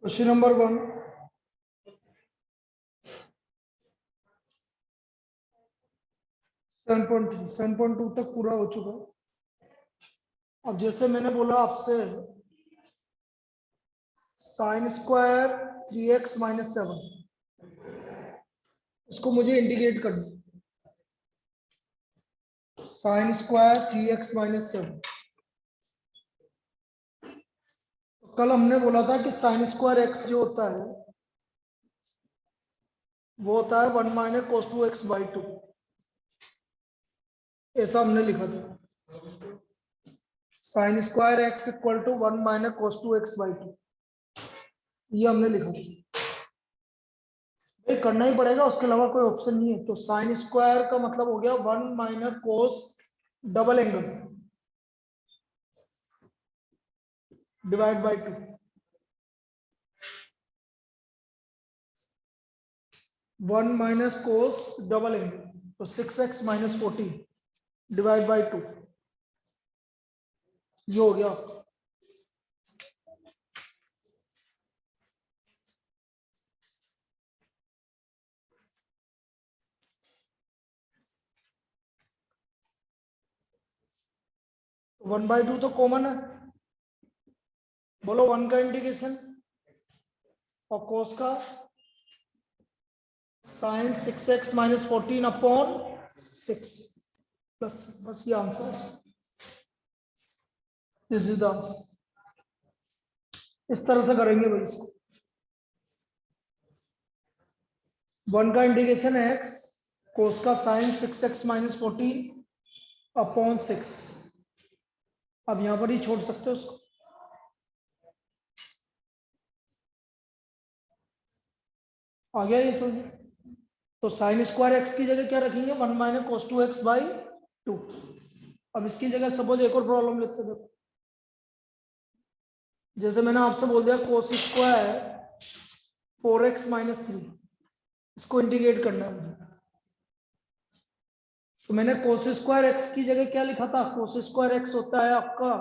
Question number 1, 7.2 तक पूरा हो चुका। अब जैसे मैंने बोला आपसे साइन स्क्वायर 3x माइनस 7, इसको मुझे इंटीग्रेट करना। साइन स्क्वायर 3x माइनस 7, कल हमने बोला था कि साइन स्क्वायर x जो होता है वो होता है 1 माइनस कोस 2x बाई 2, ऐसा हमने लिखा था। Sine square x equal to 1 minus cos 2x by 2, ये हमने लिखा था। ये करना ही पड़ेगा, उसके अलावा कोई ऑप्शन नहीं है। तो साइन स्क्वायर का मतलब हो गया 1 minus cos double angle divide by 2, 1 minus cos double angle, तो 6x माइनस 14 डिवाइड बाई 2, ये हो गया। वन बाई 2 तो कॉमन है, बोलो 1 का इंटीग्रेशन और कोस का sign 6x minus 14 upon 6 plus, बस ये आंसर है। This is the answer. इस तरह से करेंगे भाई इसको। 1 का इंटीग्रेशन है x, कोस का साइन 6x माइनस 14 अपॉन 6। अब यहां पर ही छोड़ सकते हो उसको। आ गया ये समझ। तो साइन स्क्वायर एक्स की जगह क्या रखेंगे, 1 माइनस कोस 2x बाई 2। अब इसकी जगह सपोज एक और प्रॉब्लम लेते हैं। देखो, जैसे मैंने आपसे बोल दिया कोस स्क्वायर 4x माइनस 3, इसको इंटीग्रेट करना है मुझे। तो मैंने कोस स्क्वायर एक्स की जगह क्या लिखा था, कोस स्क्वायर एक्स होता है आपका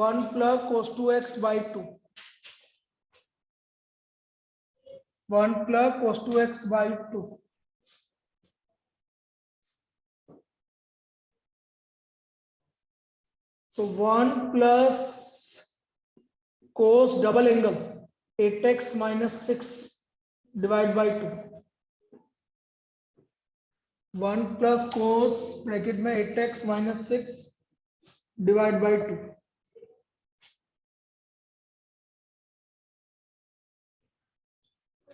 1 plus cos 2x by 2, 1 plus cos 2x by 2। तो 1 plus cos double angle 8x minus 6 divide by 2, 1 plus cos bracket में 8x minus 6 divide by 2।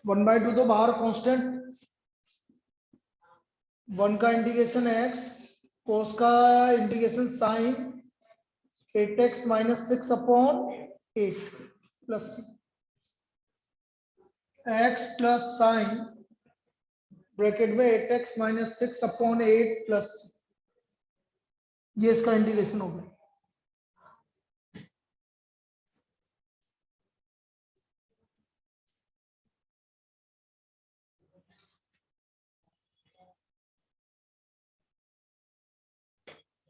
1 by 2 तो बाहर कांस्टेंट, 1 का इंटीग्रेशन है x, कोस का integration sine 8x minus 6 upon 8 plus x plus sine bracket में 8x minus 6 upon 8 plus, ये इसका integration हो गया।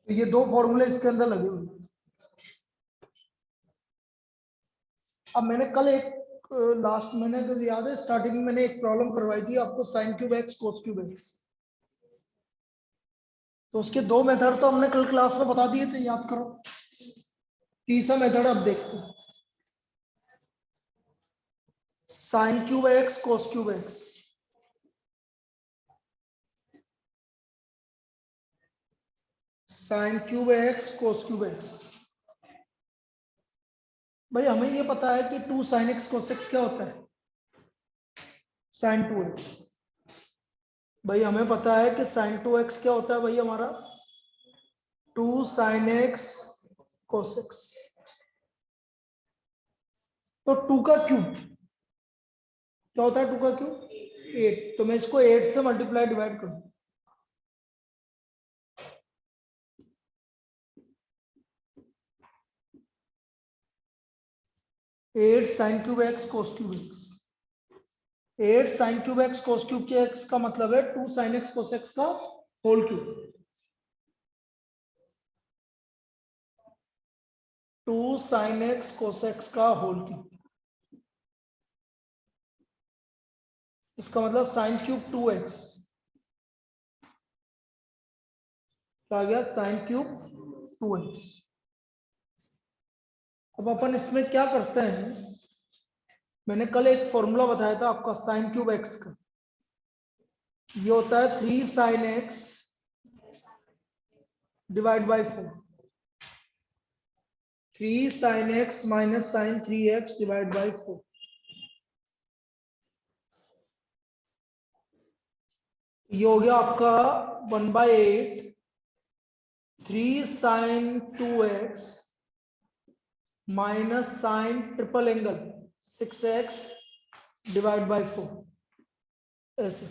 तो ये दो फॉर्मूले इसके अंदर लगे हुए। अब मैंने कल एक लास्ट मैंने तो याद है स्टार्टिंग में मैंने एक प्रॉब्लम करवाई थी आपको, sign cube X cos cube x. तो उसके दो मेथड तो हमने कल क्लास में बता दिए थे, याद करो। तीसरा मेथड अब देखते हैं, sign cube X cos cube x. Sign cube X cos cube x, भाई हमें ये पता है कि 2 साइन एक्स कोस एक्स क्या होता है, साइन 2x। भाई हमें पता है कि साइन 2x क्या होता है भाई हमारा, 2 साइन एक्स कोस एक्स। तो 2 का क्यूब क्या होता है, 2 का क्यूब 8, तो मैं इसको 8 से मल्टीप्लाई डिवाइड कर दूं। 8 sine cube X cos cube X, 8 sine cube X cos cube के एक्स का मतलब है 2 साइन एक्स कोस एक्स का whole cube, 2 sine X cos x का होल क्यूब। इसका मतलब साइन क्यूब 2x क्या आ गया, साइन क्यूब 2x। अब अपन इसमें क्या करते हैं, मैंने कल एक फॉर्मूला बताया था आपका साइन क्यूब x का, ये होता है 3 sine x divide by 4, 3 sine x minus sine 3x divide by 4। ये हो गया आपका 1/8 3 sine 2x minus sine triple angle 6x divide by 4, ऐसे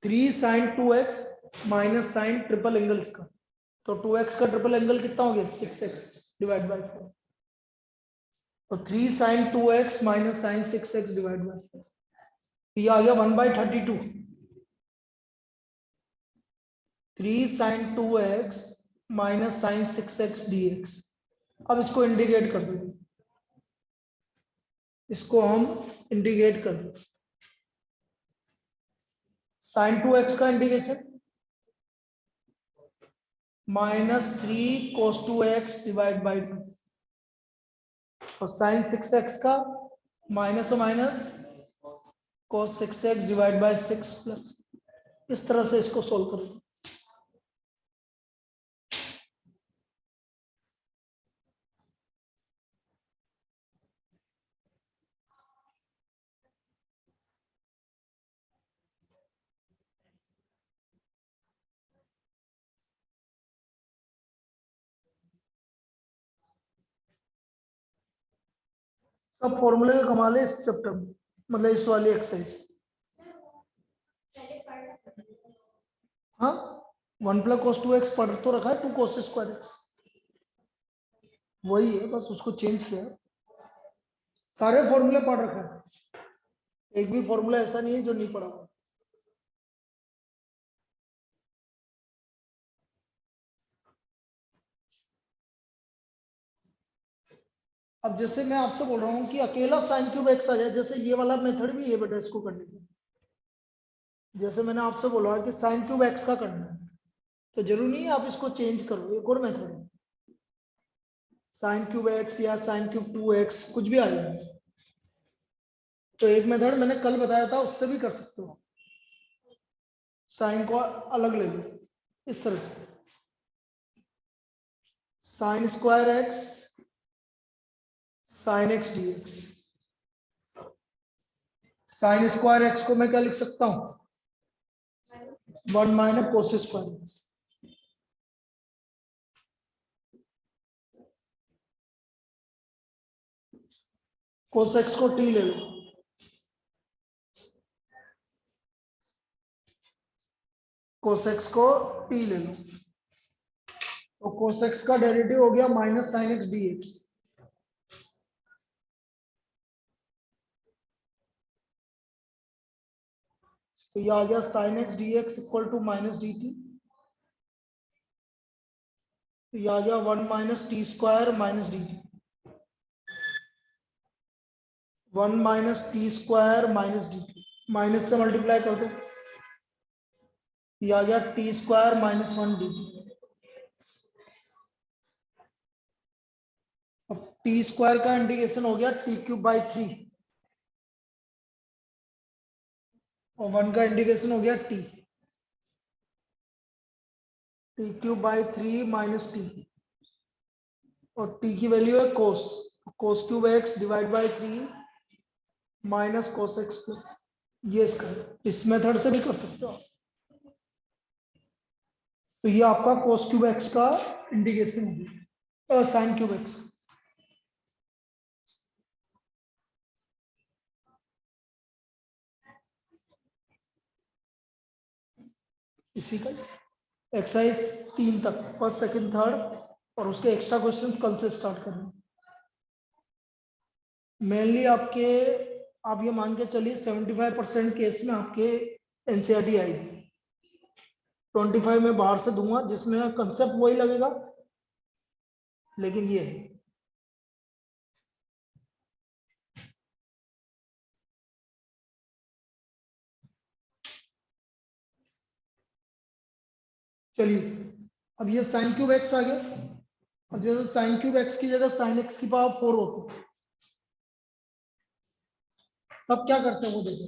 3 sine 2x minus sine triple angles का, तो 2x का ट्रिपल एंगल कितना हो गया 6x डिवाइड बाई 4, तो 3 sine 2x minus sine 6x divide by 4, ये आ गया 1/32 3 sine 2x minus sine 6x dx। अब इसको इंटीग्रेट कर दो, इसको हम इंटीग्रेट कर दो, साइन 2x का integration -3 cos 2x divide by 2, और साइन 6x का minus minus cos 6x divide by 6 plus, इस तरह से इसको सोल्व करें। सब फॉर्मूले का कमाल है इस चैप्टर में, मतलब इस वाली एक्सरसाइज। हाँ 1 + cos 2x पढ़ तो रखा है, 2 cos स्क्वायर x, वही है, बस उसको चेंज किया है। सारे फॉर्मूले पढ़ रखा है, एक भी फॉर्मूला ऐसा नहीं है जो नहीं पढ़ा हुआ। अब जैसे मैं आपसे बोल रहा हूँ कि अकेला साइन क्यूब एक्स आ जाए, जैसे ये वाला मेथड भी है बेटा इसको करने का, जैसे मैंने आपसे बोला कि साइन क्यूब एक्स का करना है, तो जरूरी नहीं है आप इसको चेंज करो, एक और मेथड है साइन क्यूब एक्स या साइन क्यूब 2x कुछ भी आ जाए, तो एक मेथड मैंने कल बताया था उससे भी कर सकते हो, साइन को अलग ले लो इस तरह से, sign square x sign X dx, sign square x को मैं क्या लिख सकता हूं 1 माइनस कोस स्क्वायर एक्स, कोस एक्स को t ले लो, कोस एक्स को t ले लो, तो कोस एक्स का डेरिवेटिव हो गया माइनस साइन एक्स dx, तो ये आ गया sine X dx equal to minus D T, तो ये आ गया 1 minus T square minus D T, 1 minus T square minus D T, minus से मल्टीप्लाई कर दो, ये आ गया T square minus 1 D T. अब टी स्क्वायर का इंटीग्रेशन हो गया टी क्यूब बाई 3, और 1 का इंटीग्रेशन हो गया t cube by 3 minus t, और टी की वैल्यू है cos, cos cube x divide by 3 minus cos x plus, ये इसका इस मेथड से भी कर सकते हो, तो ये आपका कोस क्यूब एक्स का इंटीग्रेशन हो गया, और साइन क्यूब एक्स। इसी का एक्सरसाइज 3 तक, फर्स्ट सेकंड थर्ड, और उसके एक्स्ट्रा क्वेश्चंस कल से स्टार्ट करना। मेनली आपके, आप ये मान के चलिए 75% केस में आपके एनसीईआरटी आएगी, 25 में बाहर से दूंगा जिसमें कंसेप्ट वही लगेगा, लेकिन ये है चलिए अब ये साइन क्यूब एक्स आ गया। अब जैसे साइन क्यूब एक्स की जगह साइन एक्स की पावर 4 होती, तब क्या करते हैं वो देखो।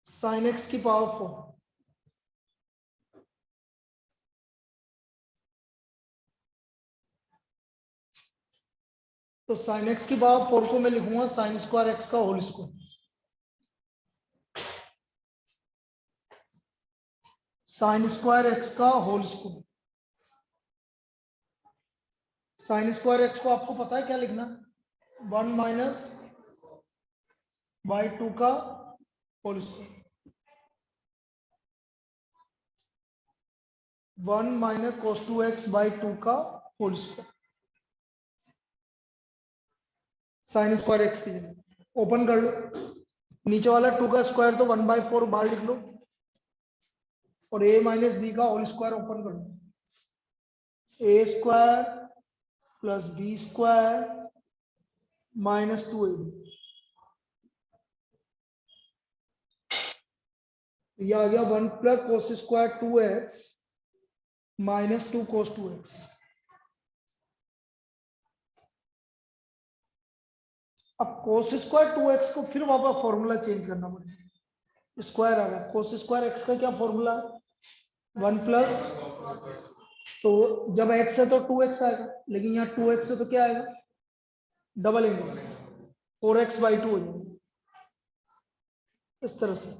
साइन एक्स की पावर 4, तो साइन एक्स की पावर 4 को मैं लिखूंगा साइन स्क्वायर एक्स का whole square. Sine square x का whole square. Sine square x को आपको पता है क्या लिखना, 1 माइनस बाई 2 का whole square. 1 minus cos 2x by 2 का whole square. Sine square X की जगह ओपन कर लो, नीचे वाला 2 का स्क्वायर तो 1/4 बाहर लिख लो, और a माइनस बी का होल स्क्वायर ओपन कर लो। A square plus b square minus 2ab, ये आ गया 1 plus cos square 2x minus 2 cos 2x। अब कोस स्क्वायर 2x को फिर वापस फॉर्मूला चेंज करना पड़ेगा, स्क्वायर आ रहा है। कोस स्क्वायर एक्स का क्या फॉर्मूला है, 1 प्लस, तो जब x है तो 2x आएगा, लेकिन यहाँ 2x है तो क्या आएगा, डबल इंटू 4x/2 हो जाएगा। इस तरह से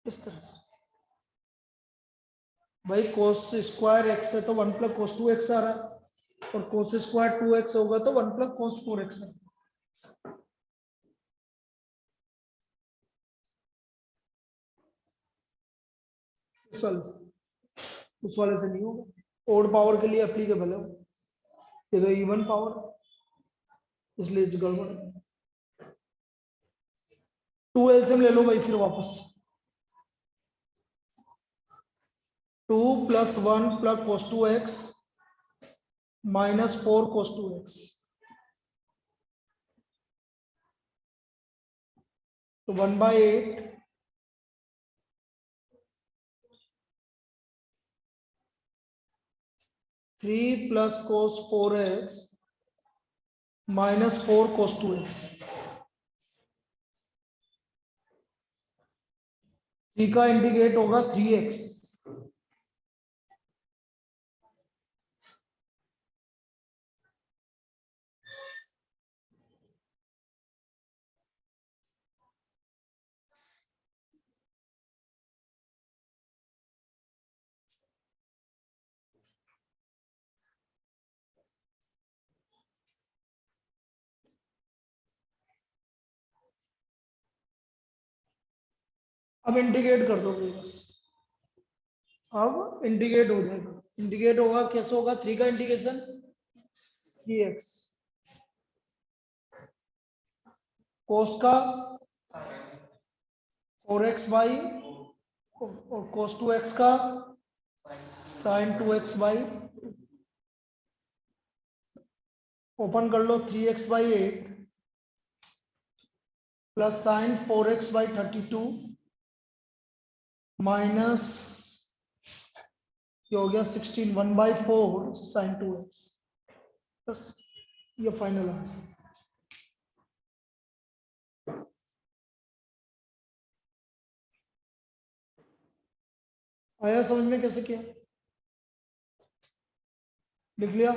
इस तरह से भाई कोस स्क्वायर एक्स है तो 1 प्लस कोस 2x आ रहा है, और कोस स्क्वायर 2x होगा तो 1 प्लस कोस 4x है। उस वाले से नहीं होगा, ओड पावर के लिए एप्लीकेबल है वो, ये तो इवन पावर, इसलिए गड़बड़ है। 2 एलसीएम ले लो भाई फिर वापस, 2 प्लस 1 प्लस कोस 2x माइनस 4 कोस 2x, तो 1/8 3 प्लस कोस 4x माइनस 4 कोस 2x। 3 का इंटीग्रेट होगा 3x, अब इंटीग्रेट कर दोगे बस, अब इंटीग्रेट हो जाएगा। इंटीग्रेट होगा कैसे होगा, 3 का इंटीग्रेशन 3x, कोस का 4x बाई, और कोस 2x का साइन 2x बाई, ओपन कर लो 3x/8 plus sign 4x/32 minus ये हो गया 16, 1/4 साइन 2x, बस ये फाइनल आंसर। आया समझ में कैसे किया, लिख लिया।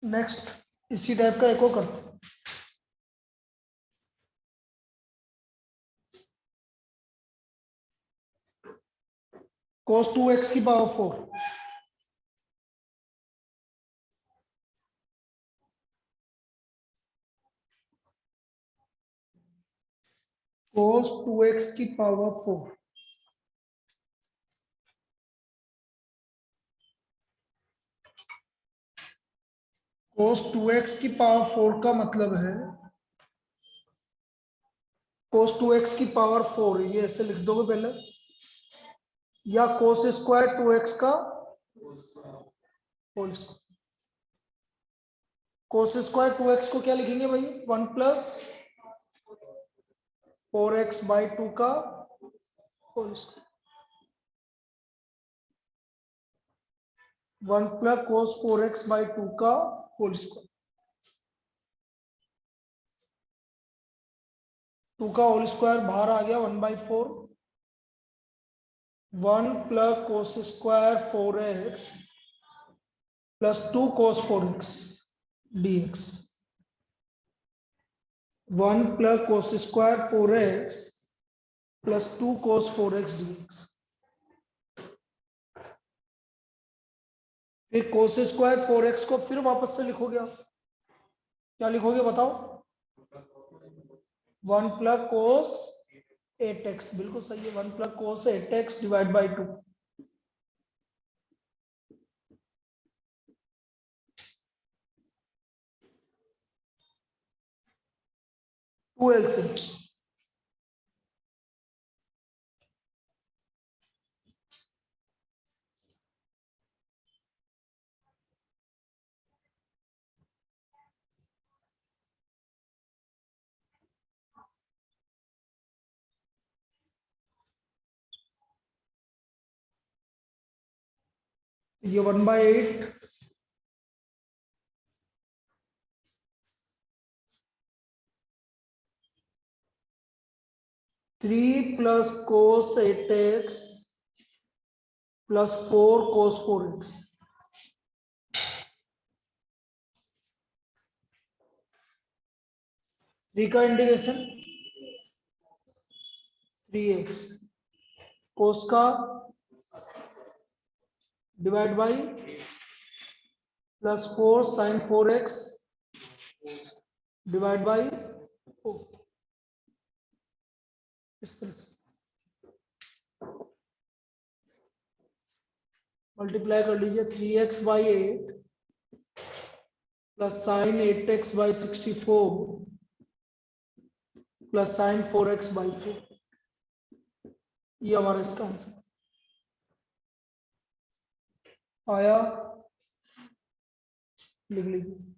नेक्स्ट इसी टाइप का एक और करते हैं। cos 2x की पावर 4, cos 2x की पावर 4, cos 2x की पावर 4 का मतलब है cos 2x की पावर 4, ये ऐसे लिख दोगे पहले, या cos स्क्वायर 2x का whole square. cos square 2x को क्या लिखेंगे भाई, 1 प्लस 4x बाई 2 का whole square, 1 plus cos 4x by 2 का होल स्क्वायर, 2 का होल स्क्वायर बाहर आ गया 1/4, 1 plus cos square 4x plus 2 cos 4x dx, 1 plus cos square 4x plus 2 cos 4x dx। फिर cos स्क्वायर 4x को फिर वापस से लिखोगे आप, क्या लिखोगे बताओ, 1 प्लस cos 8x, बिल्कुल सही है, 1 plus cos 8x divide by 2। To LCM, ये 1/8 3 plus cos 8x plus 4 cos 4x, 3 का इंटीग्रेशन 3x, cos का divide by plus 4 sin 4x divide by 4, इस तरह से मल्टीप्लाई कर लीजिए, 3x by 8 plus sign 8x by 64 plus sign 4x by 4, ये हमारा इसका आंसर आया, लिख लीजिए।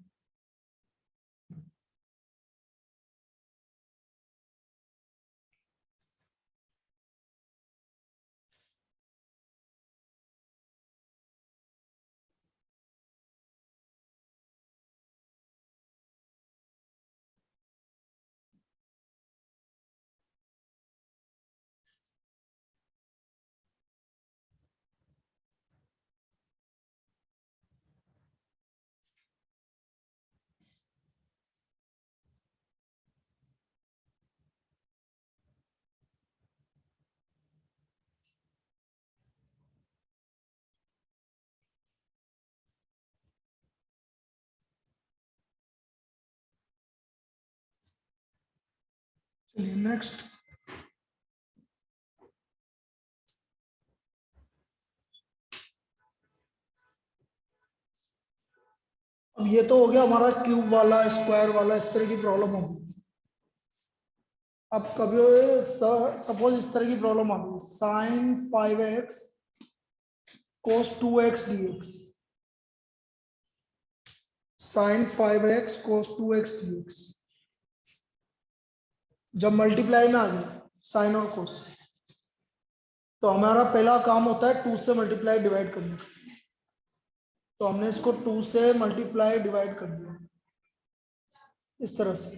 चलिए नेक्स्ट, अब ये तो हो गया हमारा क्यूब वाला, स्क्वायर वाला, इस तरह की प्रॉब्लम होगी। अब कभी सपोज इस तरह की प्रॉब्लम आ गई, sine 5x cos 2x dx, sine 5x cos 2x dx, जब मल्टीप्लाई में आ गया साइन और कोस, तो हमारा पहला काम होता है 2 से मल्टीप्लाई डिवाइड करने का, तो हमने इसको 2 से मल्टीप्लाई डिवाइड कर दिया इस तरह से,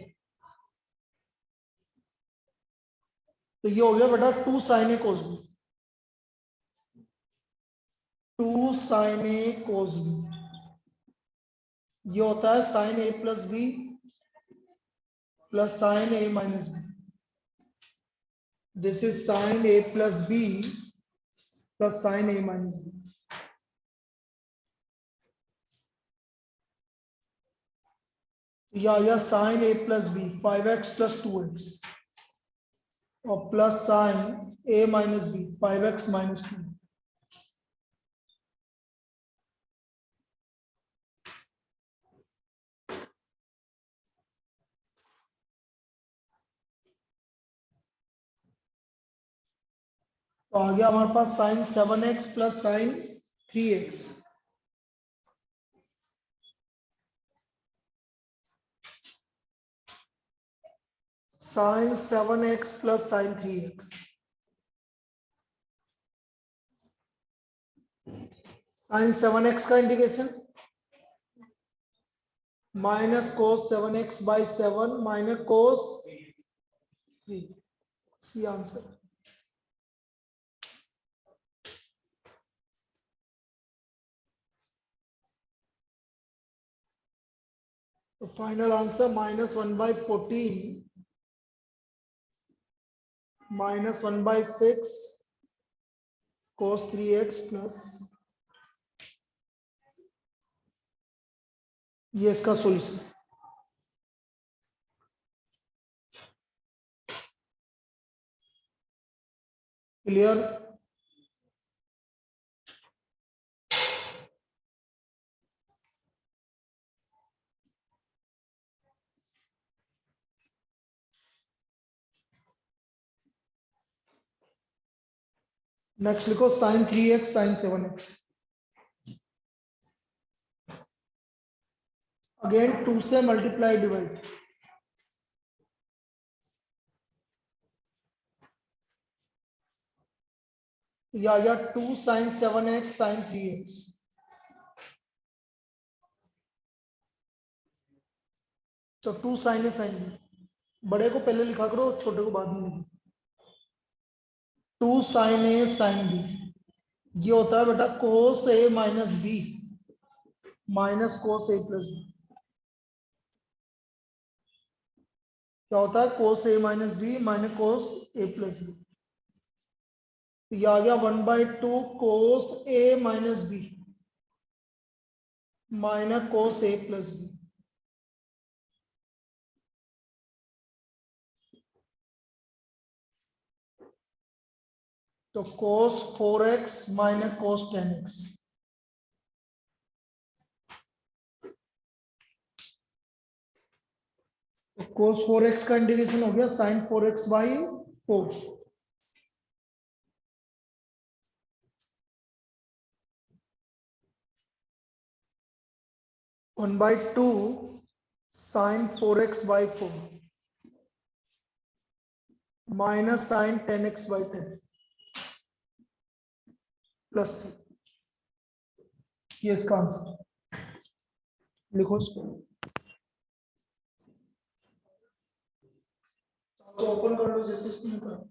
तो ये हो गया बेटा 2 sine a cos b, 2 sine a cos b, ये होता है sine a plus b plus sine a minus b, this is sine a plus b plus sine a minus b. या sine a plus b 5x plus 2x, और plus sine a minus b 5x minus 2। तो आ गया हमारे पास sine 7x plus sine 3x। Sine 7x plus sine 3x। Sine 7x का integration minus cos 7x by 7 minus cos 3। C answer. तो final answer -1/14 -1/6 cos 3x plus ये इसका solution. Clear. Next लिखो sine 3x sine 7x। Again 2 से multiply divide. या 2 sign 7x sign 3x। तो 2 sine ए sine B. बड़े को पहले लिखा करो, छोटे को बाद में लिखो। 2 साइन ए साइन बी ये होता है बेटा कोस ए माइनस बी माइनस कोस ए प्लस बी। क्या होता है कोस ए माइनस बी माइनस कोस ए प्लस बी। तो ये आ गया 1/2 कोस ए माइनस बी माइनस कोस ए प्लस बी। तो कोस 4x माइनस कोस 10x। तो कोस 4x का इंटीग्रेशन हो गया sine 4x by 4। One by 2 sine 4x by 4 minus sine 10x by 10 plus ये इसका आंसर। लिखो इसको। तो ओपन कर लो जैसे इसमें कर।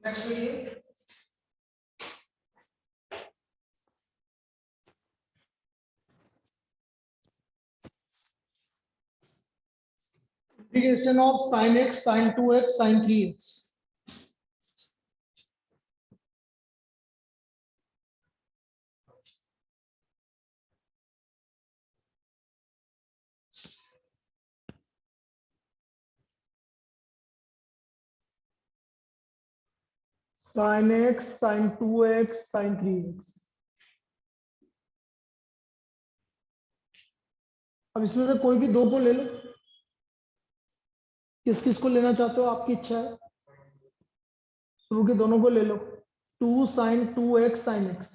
Next video integration of sine x sine 2x sine 3x। Sine x sine 2x sine 3x। अब इसमें से कोई भी दो को ले लो, किस किस को लेना चाहते हो, आपकी इच्छा है। शुरू के दोनों को ले लो, 2 sin 2x sin x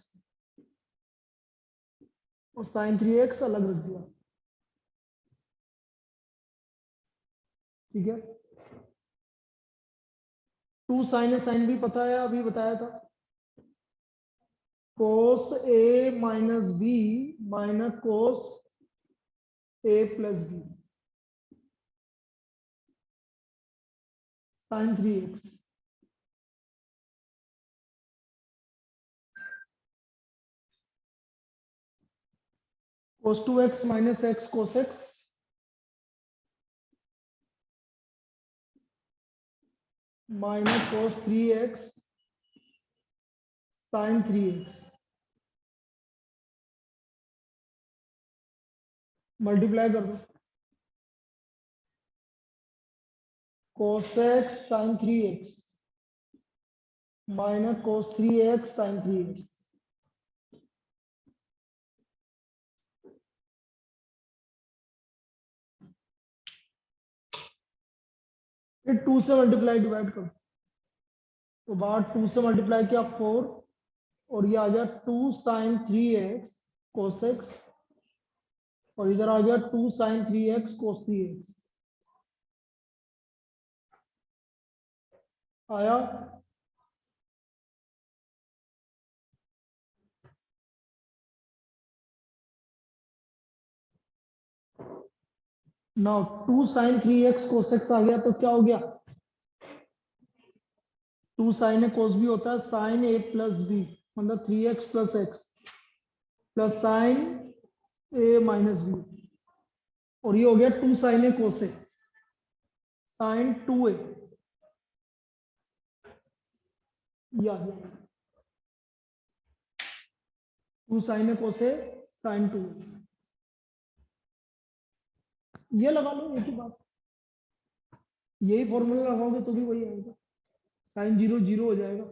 और sin 3x अलग रख दिया, ठीक है। 2 sin a sin b पता है, अभी बताया था, cos a minus b minus cos a plus b sin 3x। cos 2x minus x cos x minus cos 3x sin 3x multiply कर दो, cos x sin 3x minus cos 3x sin 3x। फिर 2 से multiply divide करो, तो बाहर 2 से multiply किया 4 और ये आ गया 2 sin 3x cos x और इधर आ गया 2 sin 3x cos 3x। आया। Now 2 sin 3x cos x आ गया, तो क्या हो गया, 2 sin a cos b होता है sin a प्लस b, मतलब 3x plus x plus sin a minus b, और ये हो गया 2 sin a cos a sin 2a, या 2 sin a cos a sin 2a, ये लगा लो एक ही बात, यही फॉर्मूला लगाओगे तो भी वही आएगा, साइन 0 0 हो जाएगा।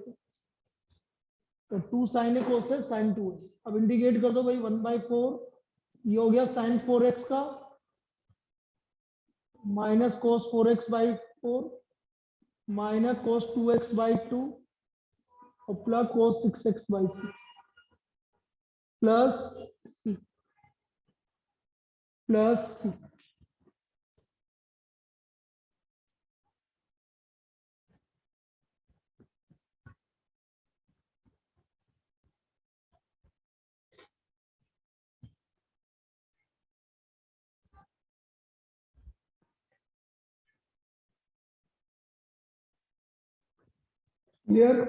तो 2 sin a cos a sin 2a, अब इंटीग्रेट कर दो भाई, 1/4 ये हो गया sin 4x का minus cos 4x/4 minus cos 2x/2 और plus cos 6x/6 plus plus clear.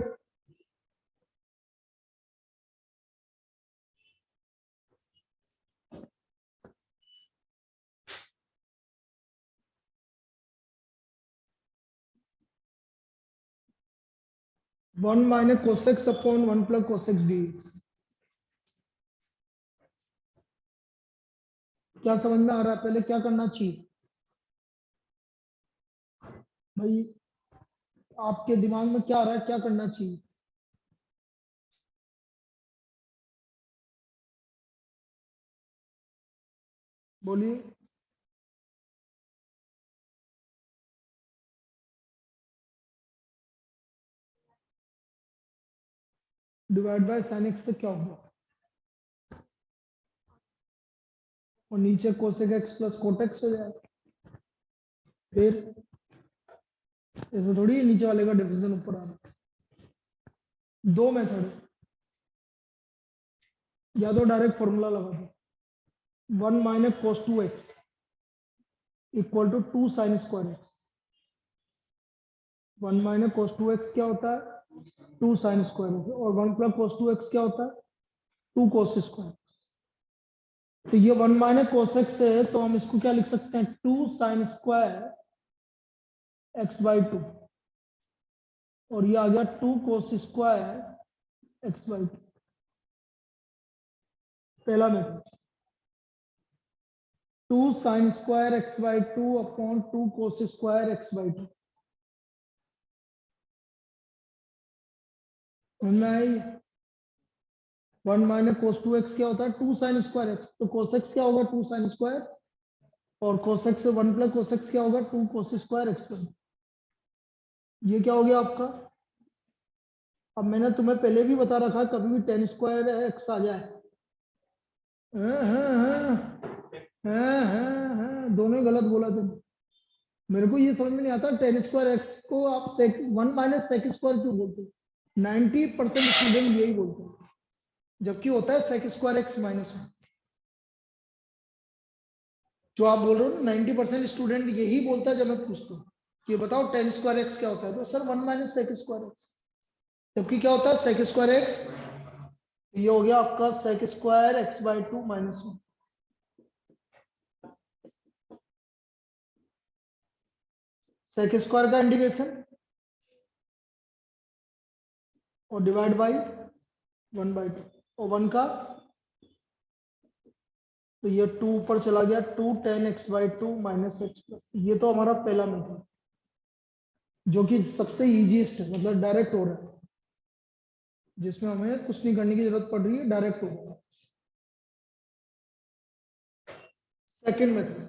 One minus cos x upon 1 plus cos x dx. क्या समझ में आ रहा है, पहले क्या करना चाहिए भाई, आपके दिमाग में क्या आ रहा है, क्या करना चाहिए, बोलिए। डिवाइड बाय साइन एक्स से क्या होगा, और नीचे कोसेक एक्स प्लस कोटेक्स हो जाएगा। फिर ऐसे थोड़ी नीचे वाले का डिवीजन ऊपर आ रहा है। दो मेथड है, या तो डायरेक्ट फॉर्मूला लगा दो, 1 minus cos 2x equal to 2 sine square X. 1 minus cos 2x क्या होता है, 2 साइन स्क्वायर एक्स, और 1 प्लस कोस 2x क्या होता है, 2 कोस स्क्वायर। तो ये 1 माइनस कोस एक्स है, तो हम इसको क्या लिख सकते हैं, 2 साइन स्क्वायर x/2, और ये आ गया 2 कोस स्क्वायर x/2। पहला method 2 sine square x/2 upon 2 cos square x/2। समझ में आई। 1 माइनस कोस 2x क्या होता है, 2 साइन स्क्वायर x, तो कोस x क्या होगा, 2 साइन स्क्वायर और कोसेक से 1 प्लस कोसेक क्या होगा 2 कोस स्क्वायर एक्स। ये क्या हो गया आपका। अब मैंने तुम्हें पहले भी बता रखा कभी भी टेन स्क्वायर एक्स आ जाए दोनों ही गलत बोला तुम। मेरे को ये समझ में नहीं आता टेन स्क्वायर एक्स को आप सेक 1 माइनस सेक स्क्वायर क्यों बोलते हो। 90% स्टूडेंट यही बोलते हैं जबकि होता है सेक स्क्वायर एक्स माइनस 1। जो आप बोल रहे हो 90% स्टूडेंट यही बोलता है जब मैं पूछता हूँ कि बताओ टेन स्क्वायर एक्स क्या होता है तो sir 1 minus sec square X. जबकि क्या होता है सेक स्क्वायर एक्स। ये हो गया आपका sec square x by 2 minus 1। Sec square का इंटीग्रेशन और डिवाइड बाई 1/2 और 1 का तो ये 2 ऊपर चला गया 2 tan x by 2 minus x plus. ये तो हमारा पहला मेथड जो कि सबसे इजीएस्ट है मतलब डायरेक्ट हो रहा है जिसमें हमें कुछ नहीं करने की जरूरत पड़ रही है डायरेक्ट हो रहा है। सेकेंड मेथड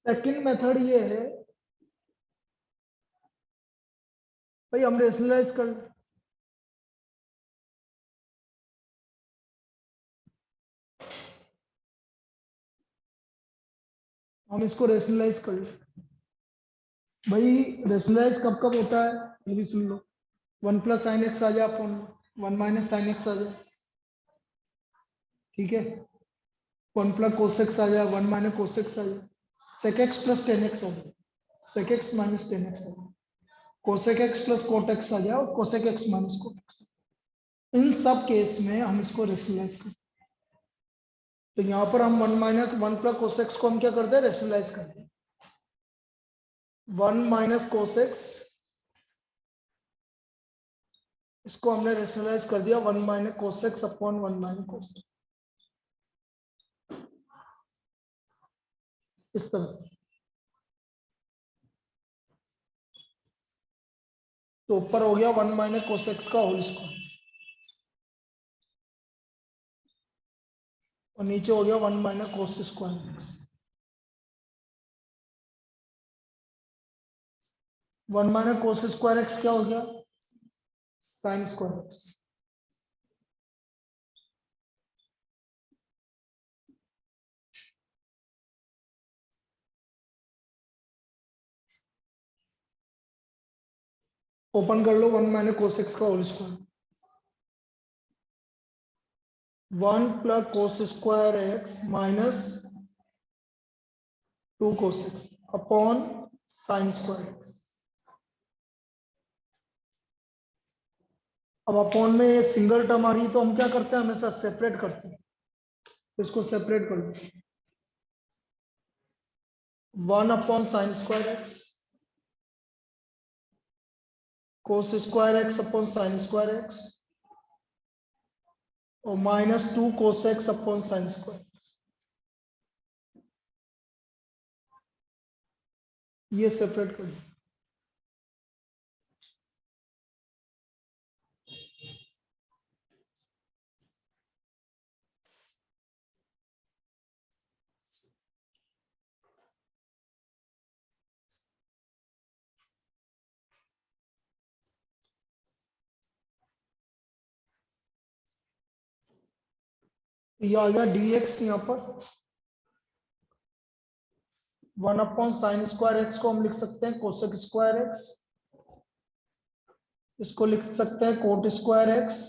सेकेंड मेथड ये है भाई हम रेशनलाइज कर हम इसको रेशनलाइज कर ले भाई। रेशनलाइज कब कब होता है ये भी सुन लो। 1 प्लस साइन एक्स आ जाए अपन 1 माइनस साइन एक्स आ जाए ठीक है। 1 प्लस कोसेक्स आ जाए 1 माइनस कोसेक्स आ जाए sec x plus tan x आ जाए sec x minus tan x आ जाए cosec x plus cot x आ जाए और cosec x minus cot x. इन सब केस में हम इसको रेशनलाइज करते हैं। तो यहाँ पर हम 1 माइनस 1 प्लस कोसेक्स को हम क्या करते हैं रेशनलाइज करते हैं। 1 माइनस कोसेक्स इसको हमने रेशनलाइज कर दिया 1 माइनस कोसेक्स अपॉन 1 माइनस कोसेक्स इस तरह से। तो ऊपर हो गया 1 माइनस कोसेक्स का होल स्क्वायर और नीचे हो गया 1 माइनस कोस स्क्वायर। 1 माइनस कोस स्क्वायर एक्स क्या हो गया साइन स्क्वायर एक्स। ओपन कर लो 1 माइनस कोसेक्स का whole square 1 plus cos square x minus 2 cos x upon sine square x. अब अपॉन में ये सिंगल टर्म आ रही है तो हम क्या करते हैं हमेशा सेपरेट करते हैं। इसको सेपरेट कर लो 1 upon sine square x cos square x upon sine square x और minus 2 cos x upon sine square. ये सेपरेट कर लो। ये आ गया dx यहाँ पर 1 अपॉन साइन स्क्वायर एक्स को हम लिख सकते हैं कोसेक स्क्वायर एक्स। इसको लिख सकते हैं कोट स्क्वायर एक्स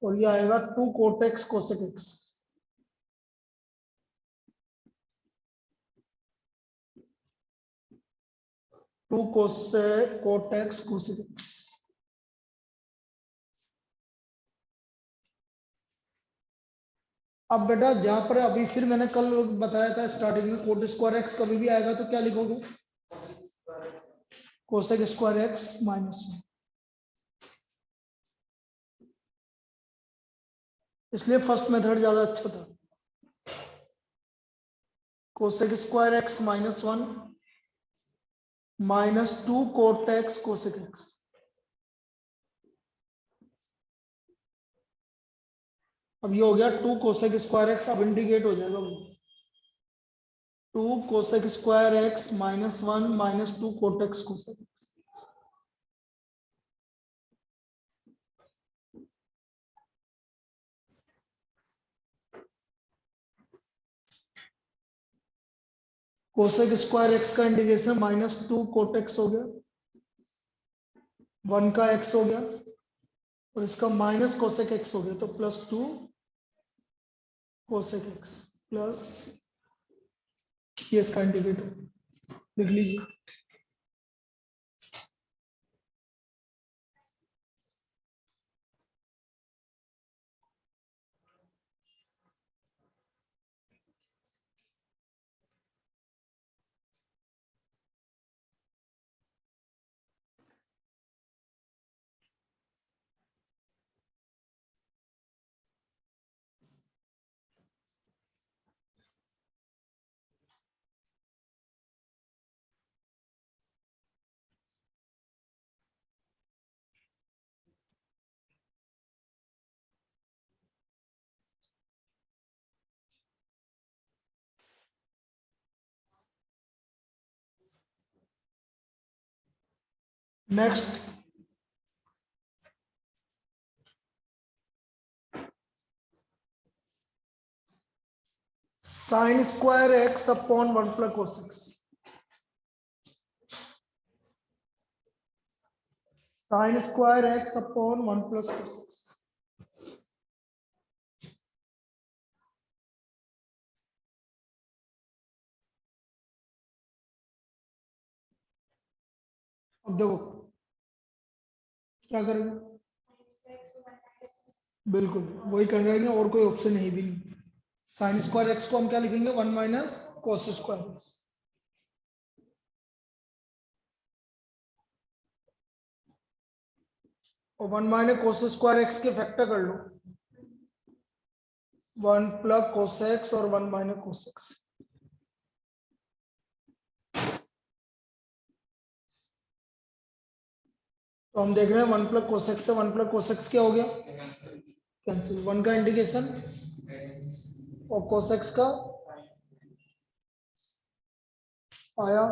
और ये आएगा 2 cot X cosec X. Two cot X cosec X. अब बेटा जहां पर अभी फिर मैंने कल बताया था स्टार्टिंग में कोट स्क्वायर एक्स कभी भी आएगा तो क्या लिखोगे कोसेक स्क्वायर एक्स माइनस 1। इसलिए फर्स्ट मेथड ज्यादा अच्छा था। Cosec square X -1 -2 cot X cosec X. अब ये हो गया 2 कोसेक स्क्वायर एक्स, अब इंटीग्रेट हो जाएगा 2 cosec square X -1 -2 cot X cosec X. Cosec square x का इंटीग्रेशन -2 कोट एक्स हो गया, 1 का एक्स हो गया, और इसका माइनस कोसेक एक्स हो गया, तो +2 कोसेक एक्स प्लस ये इसका इंटीग्रेटर लिख लीजिए। Next sine square x upon 1 plus cos x. Sine square x upon 1 plus cos x. अब देखो क्या करेंगे, बिल्कुल वही कर रहे हैं, और कोई ऑप्शन है भी नहीं। साइन स्क्वायर एक्स को हम क्या लिखेंगे, 1 माइनस कोस स्क्वायर एक्स। और 1 माइनस कोस स्क्वायर एक्स के फैक्टर कर लो, 1 प्लस कोस एक्स और 1 माइनस कोस एक्स। तो हम देख रहे हैं 1 प्लस कोस एक्स से 1 प्लस कोस एक्स क्या हो गया, कैंसिल। 1 का इंटीग्रेशन और कोस एक्स का आया,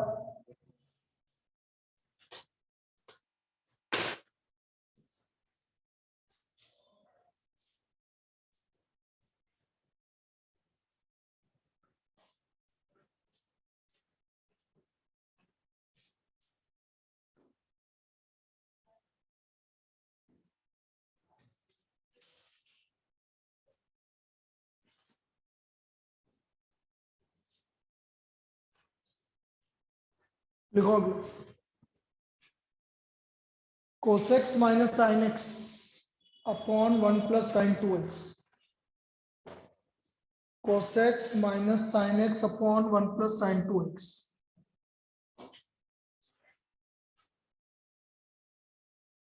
लिखो अगला, कोस x minus sine x upon 1 plus sign 2x। कोस x minus sine x upon 1 plus sign 2x।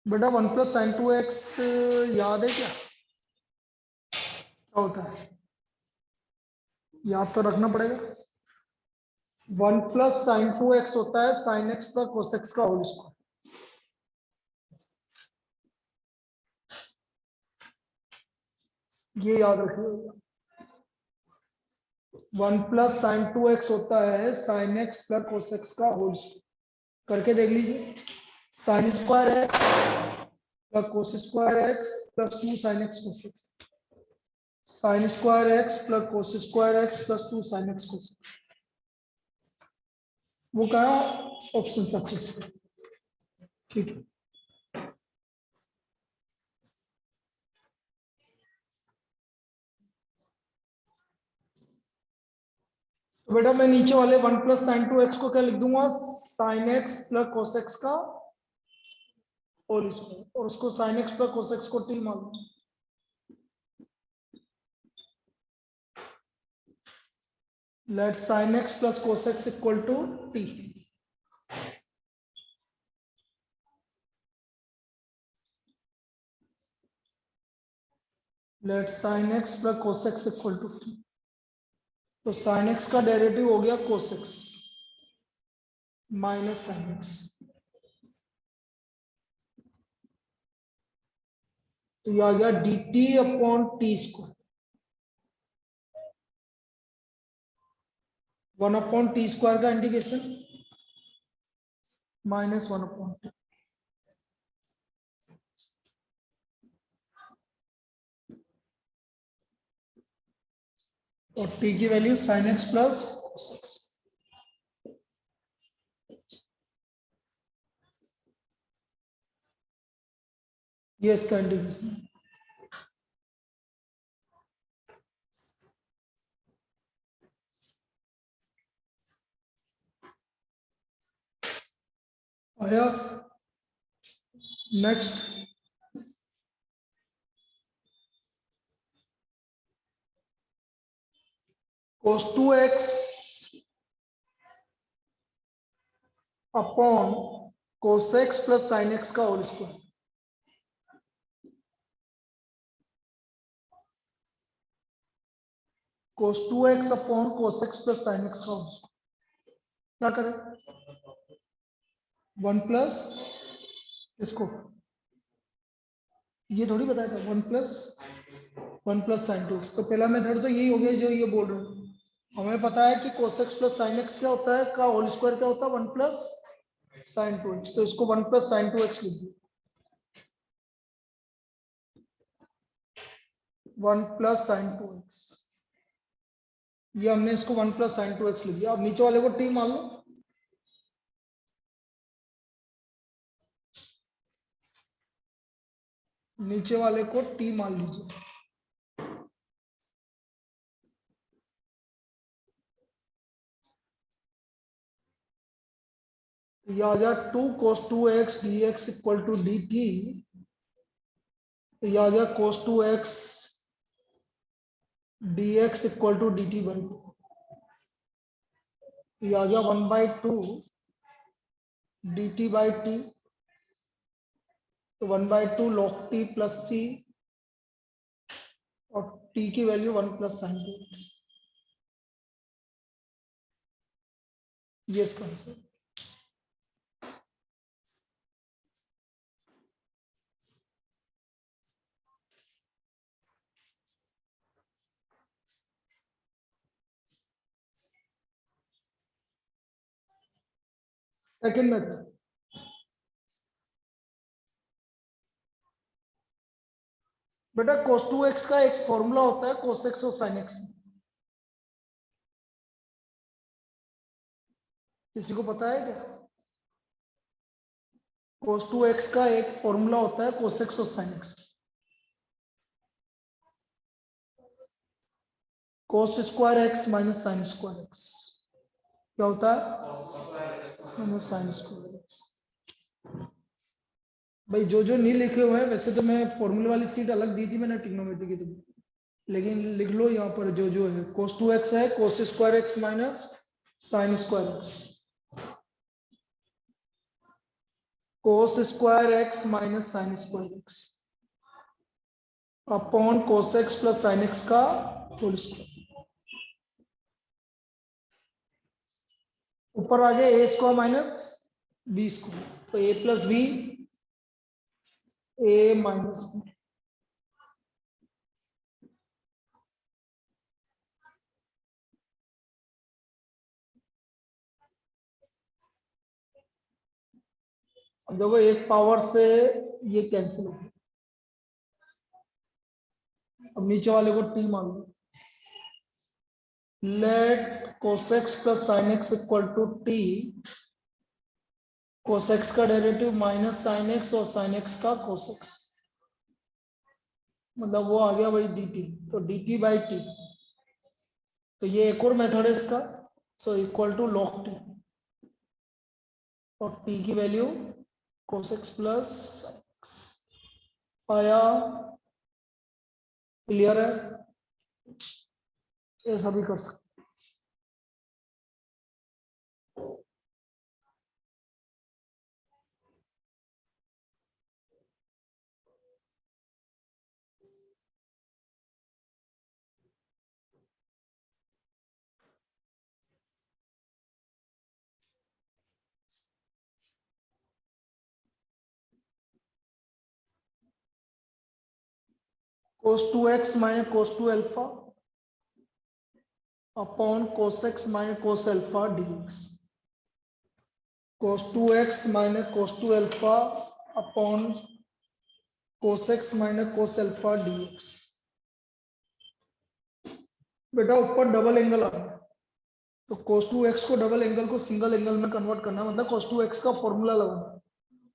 बेटा 1 प्लस साइन 2x याद है क्या होता है, याद तो रखना पड़ेगा। 1 प्लस साइन 2x होता है sign x plus cos x का होल स्क्वायर। ये याद रखिएगा, 1 प्लस साइन 2x होता है sign x plus cos x का होल स्क्वायर। करके देख लीजिए, sign square x plus cos square x plus 2 sine X cos x. Sign square x plus cos square x plus 2 sine X cos x. वो कहा option successful, ठीक है। तो बेटा मैं नीचे वाले 1 प्लस साइन 2x को क्या लिख दूंगा, sine x plus cos x का होल स्क्वायर, और उसको sine x plus cos x को टी मान लो। Let sine x plus cos x equal to t. Let sine x plus cos x equal to t. तो sine x का derivative हो गया cos x minus sine x. तो ये आ गया d t upon t square, 1/t² का integration -1/t। और t की value sin x plus cos x। ये इसका इंटीग्रेशन है। आया। Next cos 2x upon cos x plus sin x का whole square. cos 2x upon cos x plus sin x का whole square. क्या करें? 1 प्लस इसको, ये थोड़ी बताया था 1 प्लस sin 2x। तो पहला मेथड तो यही हो गया जो ये बोल रहे हैं। हमें पता है कि cos x plus sin x क्या होता है, का होल स्क्वायर क्या होता है, 1 प्लस sin 2x। तो इसको 1 प्लस sin 2x लिख दिया, 1 प्लस sin 2x। ये हमने इसको 1 प्लस sin 2x लिख दिया। अब नीचे वाले को t मान लो, नीचे वाले को t मान लीजिए। ये आ गया 2 cos 2x dx equal to dt। तो ये आ गया cos 2x dx equal to dt by 2। ये आ गया 1/2 dt बाई t। तो 1/2 log t प्लस c, और t की वैल्यू 1 प्लस sin 2x। ये इसका आंसर। सेकंड मेथड, बेटा cos 2x का एक फॉर्मूला होता है cos x और sin x में। किसी को पता है क्या? cos 2x का एक फॉर्मूला होता है cos x और sin x। cos square x minus sin square x क्या होता है? Minus sin square x। भाई जो नहीं लिखे हुए हैं, वैसे तो मैं फॉर्मूले वाली सीट अलग दी थी मैंने ट्रिग्नोमेट्री की, तो लेकिन लिख लो यहाँ पर जो है। cos 2x है cos square x minus sin square x। cos square x minus sin square x upon cos x plus sin x का होल स्क्वायर। ऊपर आ गया a square minus b square. तो a plus b, a minus b। अब देखो एक power से ये cancel हो गया। अब नीचे वाले को t मान लो। Let cos x plus sin x equal to t। cos x का डेरिवेटिव माइनस sin x और sin x का cos x, मतलब वो आ गया वही dt। तो dt बाई टी। तो ये एक और मेथड है इसका। So equal to log t, और t की value cos x plus x आया। क्लियर है? ऐसा भी कर सकते। cos 2x minus cos 2 alpha upon cos x minus cos alpha dx. Cos 2x minus cos 2 alpha upon cos x minus cos alpha dx. बेटा ऊपर double angle आ रहा है तो cos 2x को डबल एंगल को सिंगल एंगल में convert करना मतलब cos 2x का फॉर्मूला लगाना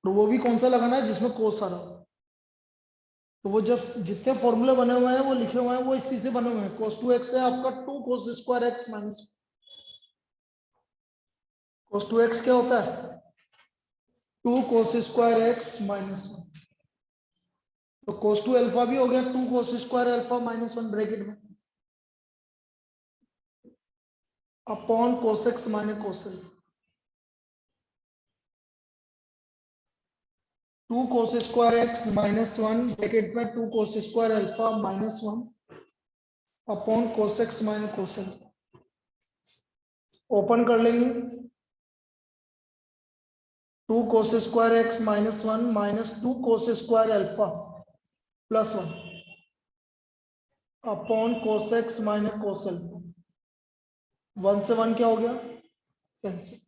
तो वो भी कौन सा लगाना है जिसमें cos आ रहा हो तो वो जब जितने फॉर्मूले बने हुए हैं वो लिखे हुए हैं वो इसी से बने हुए हैं cos 2x है आपका 2 cos square x minus cos 2x क्या होता है 2 cos स्क्वायर x माइनस 1 तो cos 2 अल्फा भी हो गया 2 cos square alpha minus 1 bracket में upon cos x minus cos alpha 2 cos square x minus 1 bracket में 2 cos square alpha minus 1 upon cos x minus cos alpha open कर लेंगे 2 cos square x minus 1 minus 2 cos square alpha plus 1 upon cos x minus cos alpha 1 से 1 क्या हो गया cancel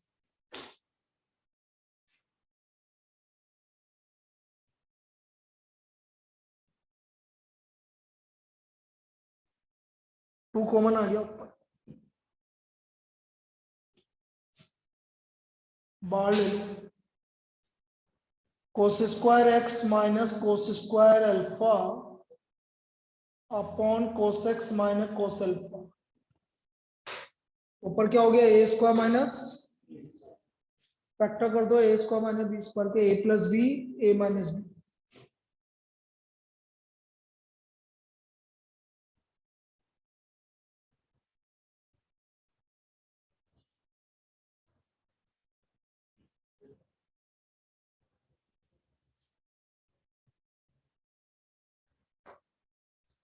2 common आ गया ऊपर बाहर ले लो cos square x minus cos square alpha upon cos x minus cos alpha ऊपर क्या हो गया a स्क्वायर माइनस फैक्टर कर दो a square minus b square के a plus B a minus B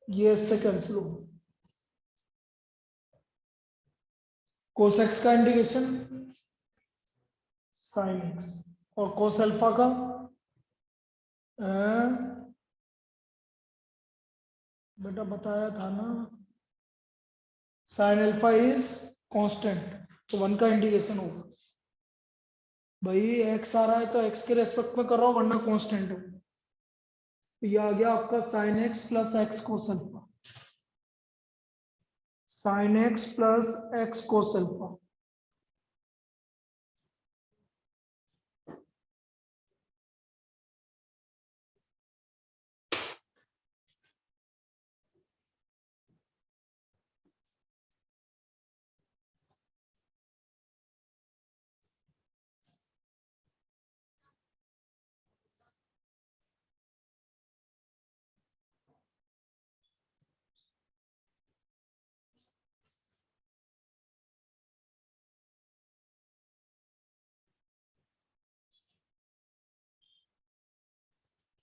ये इससे कैंसिल हो cos x का इंटीग्रेशन sin x और cos अल्फा का बेटा बताया था ना sin अल्फा इज कांस्टेंट तो 1 का इंटीग्रेशन होगा भाई x आ रहा है तो x के रेस्पेक्ट में कर रहा हूं वरना कांस्टेंट हो तो ये आ गया आपका sin x plus x cos alpha sin x plus x cos alpha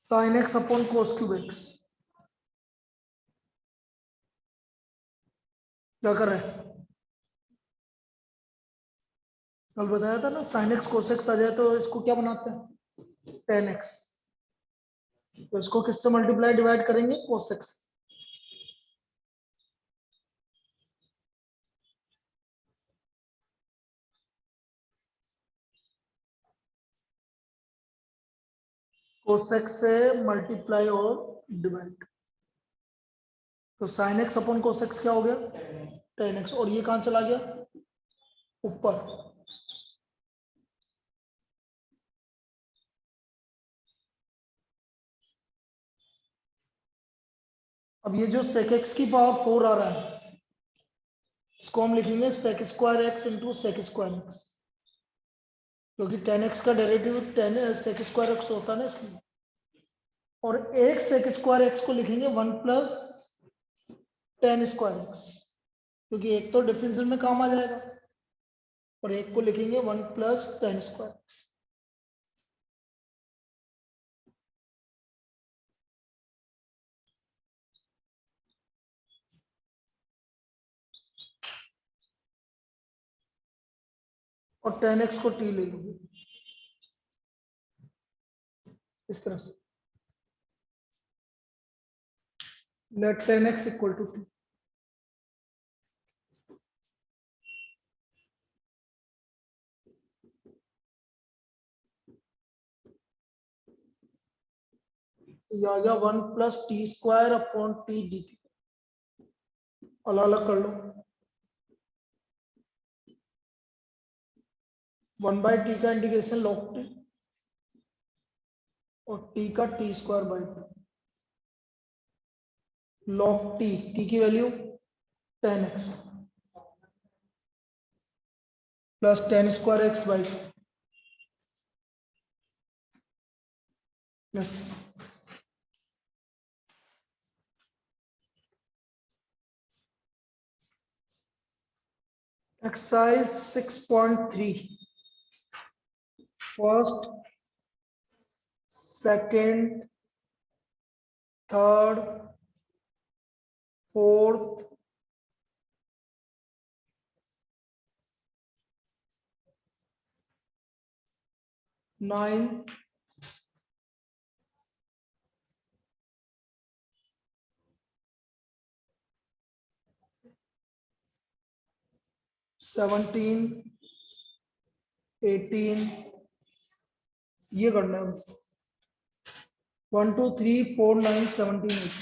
sin x upon cos cube x क्या कर रहे हैं कल बताया था ना sin x cos x आ जाए तो इसको क्या बनाते हैं tan x तो इसको किससे मल्टीप्लाई डिवाइड करेंगे cos x cos x से मल्टीप्लाई और डिवाइड तो sin x upon cos x क्या हो गया tan x और ये कहां चला गया ऊपर अब ये जो sec x की पावर 4 आ रहा है इसको हम लिखेंगे sec square x into sec square x क्योंकि tan x का derivative tan sec square x होता है ना इसलिए और एक sec स्क्वायर x को लिखेंगे 1 प्लस tan स्क्वायर x क्योंकि एक तो डिफरेंशियल में काम आ जाएगा और एक को लिखेंगे 1 प्लस tan स्क्वायर x और tan x को t ले लोगे इस तरह से लेट 10x इक्वल टू 2। ये आ गया 1 plus t square upon t d. अलग अलग कर लो। 1 बाई टी का इंटीग्रेशन log टी और टी का t square by log t की value 10x plus 10 square x by plus exercise 6.3 first second third fourth ninth 17 18 ये करना है 1 2 3 4 9 17 18।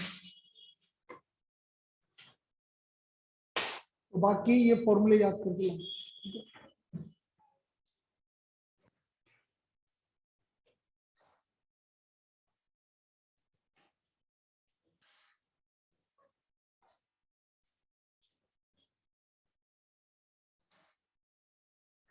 तो बाकी ये फॉर्मूले याद कर दिया।